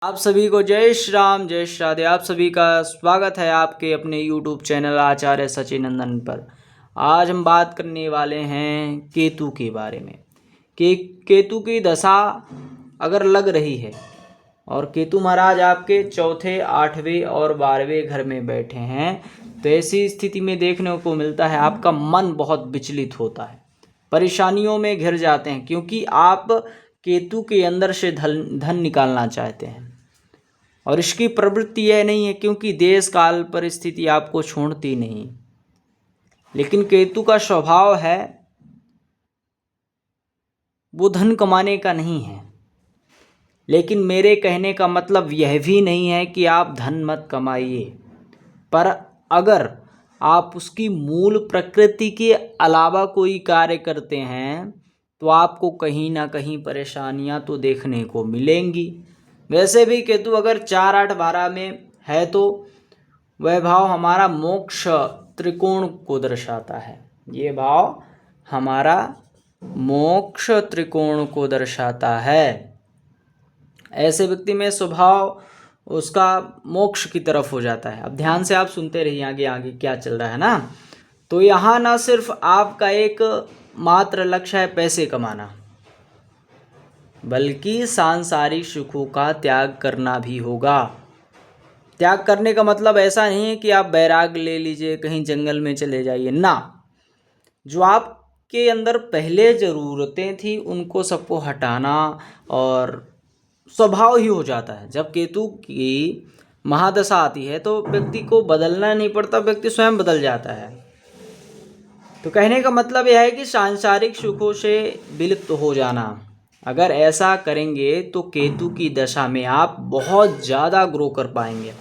आप सभी को जय श्री राम जय श्री राधे। आप सभी का स्वागत है आपके अपने YouTube चैनल आचार्य सचिनंदन पर। आज हम बात करने वाले हैं केतु के बारे में कि केतु की दशा अगर लग रही है और केतु महाराज आपके चौथे, आठवें और 12वें घर में बैठे हैं तो ऐसी स्थिति में देखने को मिलता है आपका मन बहुत विचलित होता है, परेशानियों में घिर जाते हैं क्योंकि आप केतु के अंदर से धन निकालना चाहते हैं और इसकी प्रवृत्ति यह नहीं है क्योंकि देश काल परिस्थिति आपको छोड़ती नहीं। लेकिन केतु का स्वभाव है वो धन कमाने का नहीं है। लेकिन मेरे कहने का मतलब यह भी नहीं है कि आप धन मत कमाइए, पर अगर आप उसकी मूल प्रकृति के अलावा कोई कार्य करते हैं तो आपको कहीं ना कहीं परेशानियां तो देखने को मिलेंगी। वैसे भी केतु अगर 4, 8, 12 में है तो वह भाव हमारा मोक्ष त्रिकोण को दर्शाता है। ये भाव हमारा मोक्ष त्रिकोण को दर्शाता है। ऐसे व्यक्ति में स्वभाव उसका मोक्ष की तरफ हो जाता है। अब ध्यान से आप सुनते रहिए आगे आगे क्या चल रहा है ना। तो यहाँ ना सिर्फ आपका एक मात्र लक्ष्य है पैसे कमाना, बल्कि सांसारिक सुखों का त्याग करना भी होगा। त्याग करने का मतलब ऐसा नहीं है कि आप बैराग ले लीजिए, कहीं जंगल में चले जाइए ना। जो आपके अंदर पहले ज़रूरतें थी उनको सबको हटाना और स्वभाव ही हो जाता है। जब केतु की महादशा आती है तो व्यक्ति को बदलना नहीं पड़ता, व्यक्ति स्वयं बदल जाता है। तो कहने का मतलब यह है कि सांसारिक सुखों से विलुप्त हो जाना। अगर ऐसा करेंगे तो केतु की दशा में आप बहुत ज़्यादा ग्रो कर पाएंगे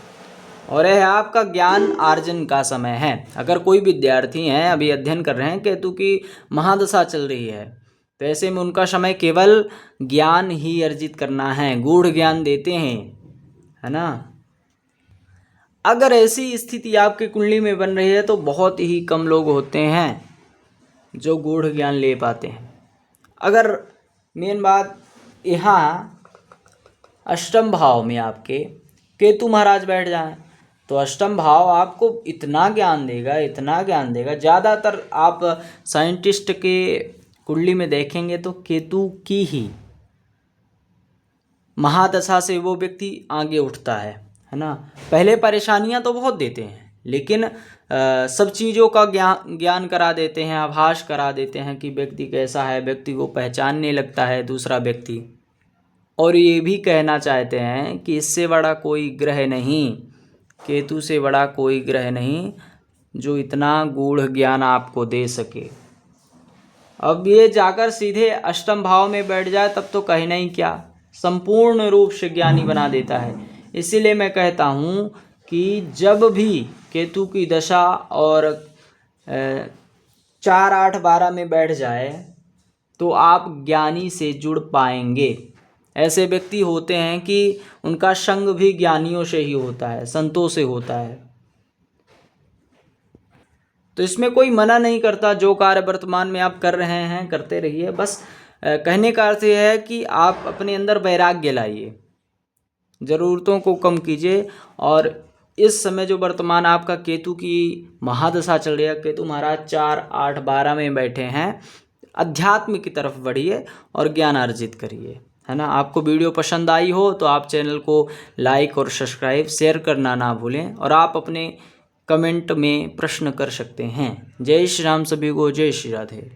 और यह आपका ज्ञान आर्जन का समय है। अगर कोई विद्यार्थी हैं अभी अध्ययन कर रहे हैं, केतु की महादशा चल रही है, तो ऐसे में उनका समय केवल ज्ञान ही अर्जित करना है, गूढ़ ज्ञान देते हैं, है ना। अगर ऐसी स्थिति आपकी कुंडली में बन रही है तो बहुत ही कम लोग होते हैं जो गूढ़ ज्ञान ले पाते हैं। अगर मेन बात यहाँ अष्टम भाव में आपके केतु महाराज बैठ जाएं तो अष्टम भाव आपको इतना ज्ञान देगा। ज़्यादातर आप साइंटिस्ट के कुंडली में देखेंगे तो केतु की ही महादशा से वो व्यक्ति आगे उठता है ना। पहले परेशानियां तो बहुत देते हैं लेकिन सब चीज़ों का ज्ञान करा देते हैं, आभास करा देते हैं कि व्यक्ति कैसा है, व्यक्ति को पहचानने लगता है दूसरा व्यक्ति। और ये भी कहना चाहते हैं कि इससे बड़ा कोई ग्रह नहीं, केतु से बड़ा कोई ग्रह नहीं जो इतना गूढ़ ज्ञान आपको दे सके। अब ये जाकर सीधे अष्टम भाव में बैठ जाए तब तो कहना ही क्या, संपूर्ण रूप से ज्ञानी बना देता है। इसीलिए मैं कहता हूँ कि जब भी केतु की दशा और 4, 8, 12 में बैठ जाए तो आप ज्ञानी से जुड़ पाएंगे। ऐसे व्यक्ति होते हैं कि उनका संग भी ज्ञानियों से ही होता है, संतों से होता है। तो इसमें कोई मना नहीं करता, जो कार्य वर्तमान में आप कर रहे हैं करते रहिए। बस कहने का अर्थ यह है कि आप अपने अंदर वैराग्य लाइए, ज़रूरतों को कम कीजिए। और इस समय जो वर्तमान आपका केतु की महादशा चल रही है, केतु महाराज 4, 8, 12 में बैठे हैं, अध्यात्म की तरफ बढ़िए और ज्ञान अर्जित करिए, है ना। आपको वीडियो पसंद आई हो तो आप चैनल को लाइक और सब्सक्राइब शेयर करना ना भूलें और आप अपने कमेंट में प्रश्न कर सकते हैं। जय श्री राम, सभी को जय श्री राधे।